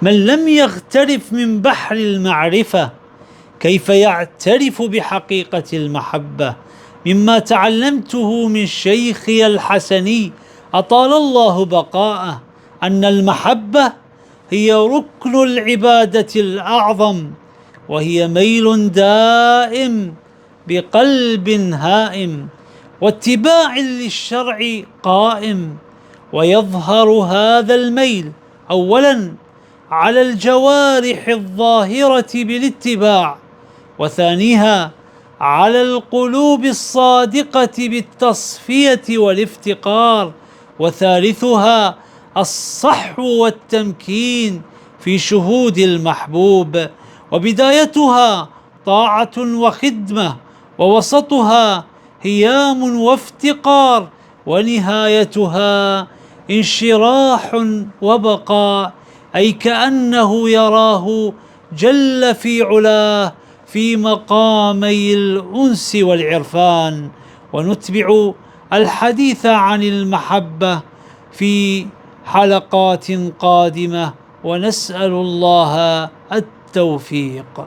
من لم يغترف من بحر المعرفة كيف يعترف بحقيقة المحبة؟ مما تعلمته من شيخي الحسني أطال الله بقاءه أن المحبة هي ركن العبادة الأعظم، وهي ميل دائم بقلب هائم واتباع للشرع قائم. ويظهر هذا الميل أولا على الجوارح الظاهرة بالاتباع، وثانيها على القلوب الصادقة بالتصفية والافتقار، وثالثها الصحو والتمكين في شهود المحبوب. وبدايتها طاعة وخدمة، ووسطها هيام وافتقار، ونهايتها انشراح وبقاء، أي كأنه يراه جل في علاه في مقامي الأنس والعرفان. ونتبع الحديث عن المحبة في حلقات قادمة، ونسأل الله التوفيق.